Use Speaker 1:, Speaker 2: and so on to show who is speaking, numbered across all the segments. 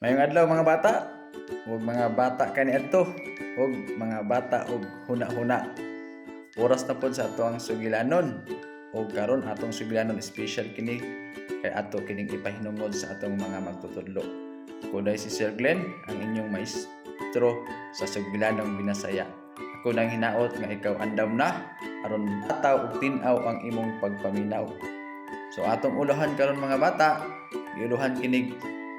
Speaker 1: Mayong adlaw mga bata, ug mga bata kaniadto, ug mga bata ug huna-huna. Oras na pod sa ato ang sugilanon. Ug karon atong sugilanon special kini kay ato kining ipahinungod sa atong mga magtutudlo. Ako day si Sir Glenn, ang inyong maestro sa sugilanong Binasaya. Ako nang hinaot nga ikaw andam na aron bataw ug tin-aw ang imong pagpaminaw. So atong uluhan karon mga bata, iuluhan kinig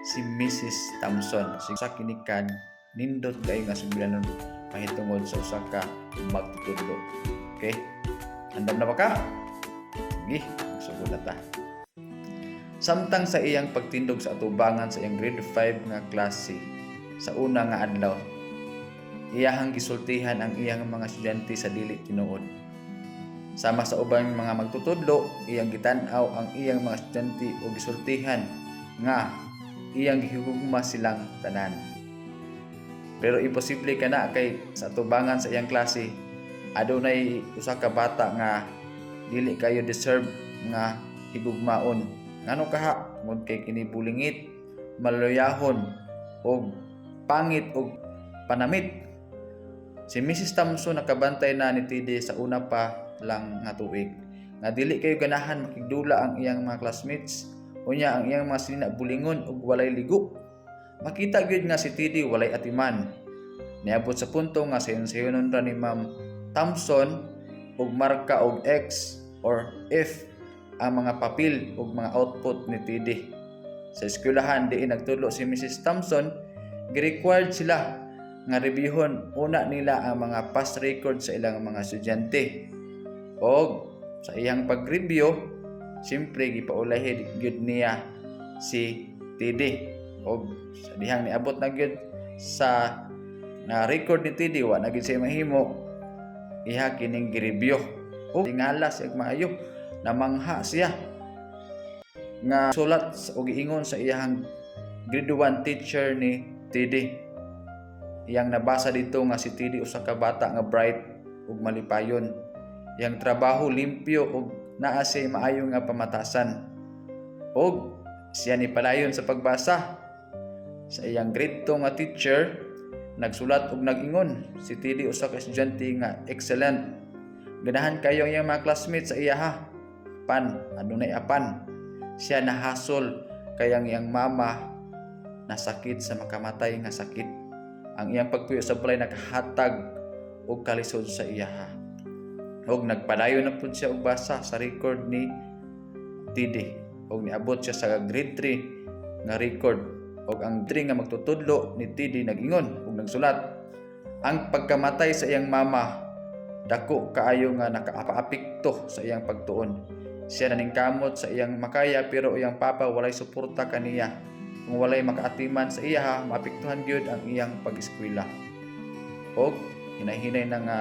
Speaker 1: si Mrs. Thompson. Sa kinikan nindot kay nga sugilanon mahitungod sa usa ka magtutudlo. Okay? Andam na ba ka? Sige, sugod na ta. Samtang sa iyang pagtindog sa atubangan sa iyang grade 5 nga klase sa una nga adlaw, iyahang gisultihan ang iyang mga estudyante sa dili tinuod. Sama sa ubang mga magtutudlo, iyang gitan-aw ang iyang mga estudyante o gisultihan nga iyang gihugma silang tanan. Pero imposible kana kay sa atubangan sa iyang klase adunay usa ka bata nga dili kayo deserve nga higugmaon. Ngano kaha ngod kay kini bulingit, maluyahon og pangit og panamit. Si Mrs. Thompson nakabantay na ni Tidi sa una pa lang nga tuig nga dili kayo ganahan makigdula ang iyang mga classmates. Unya ang iyang mga silina bulingon ug walay ligo. Makita gyud nga si Tidi walay atiman. Niabot sa punto nga sayon-sayonon ra ni Ma'am Thompson ug marka og X or F ang mga papel ug mga output ni Tidi. Sa eskwelahan diin nagtudlo si Mrs. Thompson, gi-required sila nga reviewon una nila ang mga past record sa ilang mga estudyante. Og sa iyang pag-review, siyempre gipaulahi gyud niya si Tidi. Og sa dihang niabot na gyud sa na record ni Tidi wa na gyud siya mahimo, iha kining gi-review. Og tingala siya maayo, namangha siya nga sulat og giingon sa iyang grade 1 teacher ni Tidi. Iyang nabasa dito nga si Tidi usa ka bata nga bright ug malipayon. Iyang trabaho limpyo ug naa siya maayo nga pamatasan. Og siya ni palayon sa pagbasa. Sa iyang grade 2 nga teacher nagsulat ug nag-ingon si Tidi usa ka estudyante nga excellent. Ganahan kayo ang iyang mga classmates sa iya ha. Adunay apan. Siya nahasol kay ang iyang mama nasakit sa makamatay nga sakit. Ang iyang pagpuyo sa balay nakahatag og kalisod sa iya ha. Og nagpadayon na pud siya og basa sa record ni Tidi. Og niabot siya sa grade 3 nga record. Og ang 3 nga magtutudlo ni Tidi nag-ingon og nagsulat, ang pagkamatay sa iyang mama dako kaayo nga nakaapekto sa iyang pagtuon. Siya naningkamot sa iyang makaya pero iyang papa walay suporta kaniya. Kung walay makaatiman sa iya, maapektuhan gyud ang iyang pag-eskwela. Og hinahinay na nga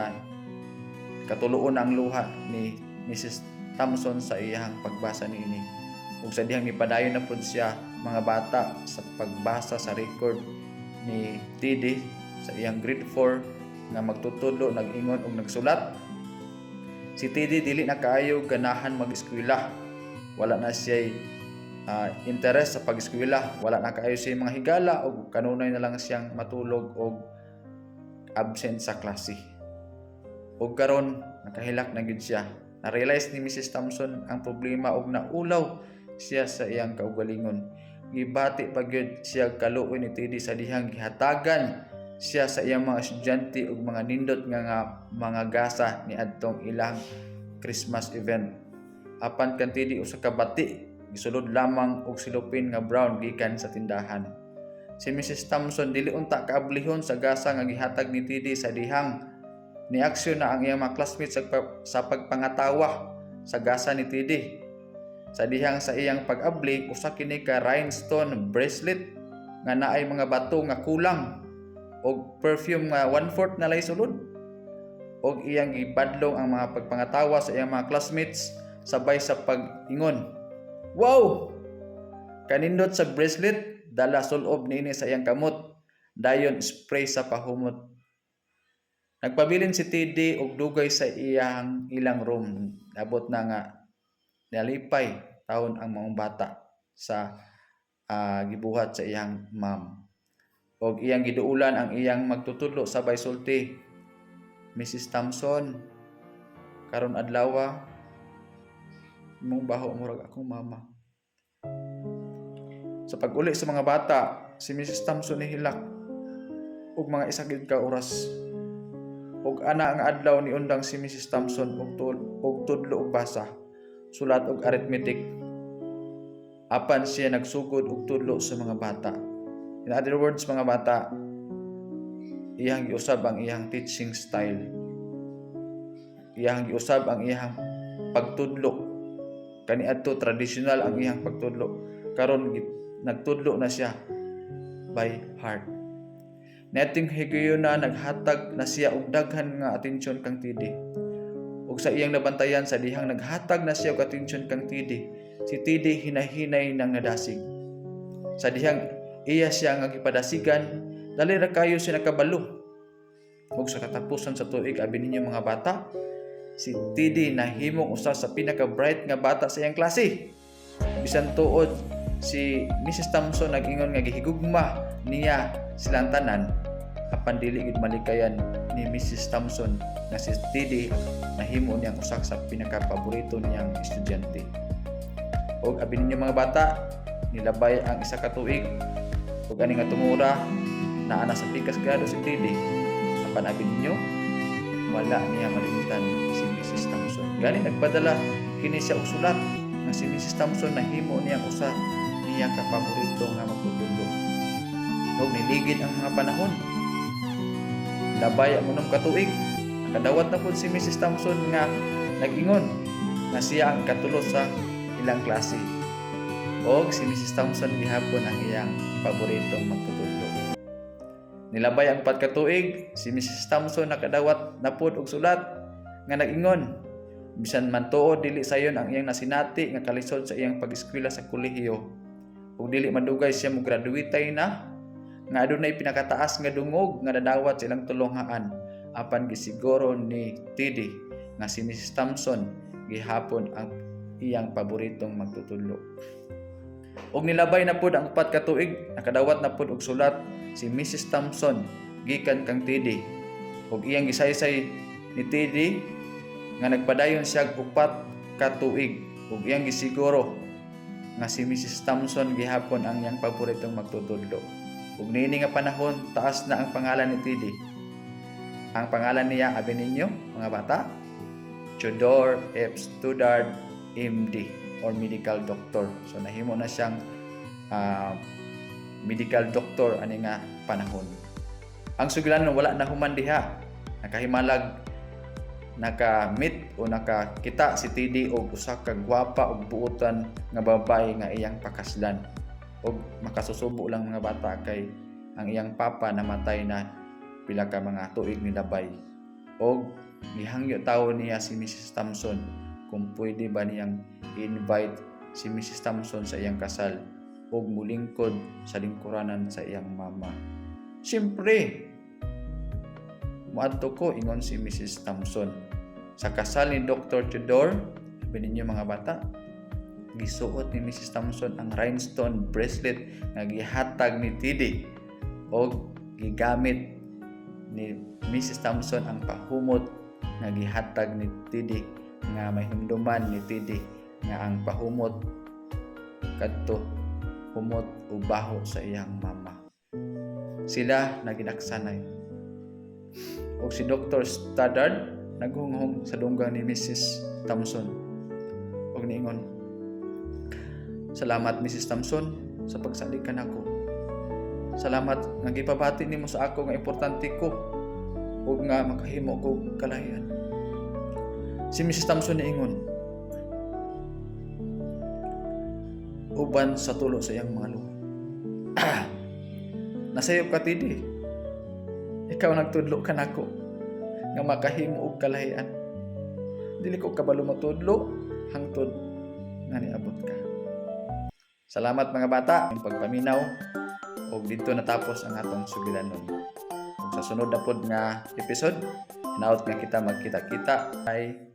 Speaker 1: katuloon ang luha ni Mrs. Thompson sa iyang pagbasa niini. Ug sa dihang nipadayon na pud siya mga bata sa pagbasa sa record ni Tidi sa iyang grade 4 nga magtutudlo nag-ingon og nagsulat. Si Tidi dili na kaayo ganahan mag-eskwela. Wala na siya interes sa pag-eskwela, wala na kaayo siya mga higala og kanunay na lang siyang matulog og absent sa klase. Og karon nakahilak na gyud siya. Na-realize ni Mrs. Thompson ang problema og naulaw siya sa iyang kaugalingon. Gibati pa gyud siya kaluoy ni Tidi sa dihang gihatagan siya sa iyang mga estudyante ug mga nindot nga mga gasa ni adtong ilang Christmas event. Apan kan Tidi usa ka bati gisulod lamang og silupin nga brown gikan sa tindahan. Si Mrs. Thompson dili unta kaablihon sa gasa nga gihatag ni Tidi sa dihang niaksyon na ang iyang mga classmates sa pagpangatawa sa gasa ni Tidi. Sa dihang sa iyang pag-abli usa kini ka rhinestone bracelet nga naay mga bato nga kulang og perfume nga 1/4 na lay sulod. Og iyang gibadlong ang mga pagpangatawa sa iyang mga classmates sabay sa pag-ingon, "Wow! Kanindot sa bracelet, dala sulob niini sa iyang kamot, dayon spray sa pahumot." Nagpabilin si Tidi og dugay sa ilang room. Abot na nga nalipay taon ang mga bata sa gibuhat sa iyang ma'am. og iyang giduulan ang iyang magtutudlo sabay sulti. Mrs. Thompson, karon adlaw imong baho murag akong mama. Sa pag-uli sa mga bata, si Mrs. Thompson nihilak og mga isagid ka oras. Og ana ang adlaw ni undang si Mrs. Thompson og tudlo og basa, sulat og arithmetic. Apan siya nagsugod og tudlo sa mga bata. In other words, mga bata, iyang giusab ang iyang teaching style. Iyang giusab ang iyang pagtudlo. Kaniadto traditional ang iyang pagtudlo. Karon nagtudlo na siya by heart. Neting higayon na naghatag na siya og daghan nga atensyon kang Tidi. Ug sa iyang nabantayan sa dihang naghatag na siya og atensyon kang Tidi, si Tidi hinahinay nang nadasig. Sa dihang iya siya nga gipadasigan, dali ra kayo siya nakabalo. Ug sa katapusan sa tuig abi ninyo mga bata, si Tidi nahimong usa sa pinaka-bright nga bata sa iyang klase. Bisan tuod si Mrs. Thompson nag-ingon nga gihigugma niya silang tanan, apan dili gid malikayan ni Mrs. Thompson nga si Tidi nahimo niyang usa sa pinaka-paborito niyang estudyante. Og abi ninyo mga bata, nilabay ang isa ka tuig ug ani nga tumura naa na sa pikas grado si Tidi. Apan abi ninyo wala niya malimutan si Mrs. Thompson. Gani nagpadala kini siya og sulat nga si Mrs. Thompson nahimo niyang usa niya ka paborito nga magtutudlo. Ug niligid ang mga panahon. Labay ang unom ka tuig. Nakadawat na pud si Mrs. Thompson nga nag-ingon nga siya ang katulo sa ilang klase. Og si Mrs. Thompson gihapon ang iyang paboritong magtutudlo. Nilabay ang 4 ka tuig, si Mrs. Thompson nakadawat na pud og sulat nga nag-ingon bisan man tuod dili sayon ang iyang nasinati nga kalisod sa iyang pag-eskwela sa kolehiyo. Ug dili madugay siya mo graduate na nga adunay pinakataas nga dungog nga nadawat sa ilang tulonghaan, apan gisiguro ni Tidi nga si Mrs. Thompson gihapon ang iyang paboritong magtutudlo. Og nilabay na pud ang 4 ka tuig, nakadawat na pud og sulat si Mrs. Thompson gikan kang Tidi. Og iyang gisaysay ni Tidi nga nagpadayon siya og 4 ka tuig ug iyang gisiguro nga si Mrs. Thompson gihapon ang iyang paboritong magtutudlo. Ug niini nga panahon taas na ang pangalan ni Tidi. Ang pangalan niya abi ninyo mga bata, Theodore F. Stoddard MD or medical doctor. So nahimo na siyang medical doctor ani nga panahon. Ang sugilanon wala na human diha. Nakahimalag naka-meet o nakakita si Tidi og usa ka gwapa og buotan nga babae nga iyang pakaslan. Og makasusubo lang mga bata kay ang iyang papa namatay na pila ka mga tuig nilabay. Og gihangyo tawo niya si Mrs. Thompson kung pwede ba niyang invite si Mrs. Thompson sa iyang kasal og mulingkod sa lingkuranan sa iyang mama. Siyempre, muadto ko ingon si Mrs. Thompson. Sa kasal ni Dr. Theodore, sabi ninyo mga bata, gisuot ni Mrs. Thompson ang rhinestone bracelet nga gihatag ni Tidi og gigamit ni Mrs. Thompson ang pahumot nga gihatag ni Tidi nga mahimduman ni Tidi nga ang pahumot kadto humot o baho sa iyang mama. Sila naginaksanay. Og si Dr. Stoddard naghunghong sa dunggan ni Mrs. Thompson og niingon, "Salamat Mrs. Thompson sa pagsalikan ako. Salamat nga gipabati nimo sa ako nga importante ko ug nga makahimo ko kalahian." Si Mrs. Thompson niingon, uban sa tulo sa iyang mga luha, "Nasayop ka Tidi. Ikaw nagtudlo ka nako nga makahimo og kalahian. Dili ko kabalo matudlo hangtod nga niabot ka." Salamat mga bata ang pagpaminaw ug dito natapos ang atong sugilanon. Ug sa sunod na pod nga episode, hinaut nga kita magkita-kita. Bye.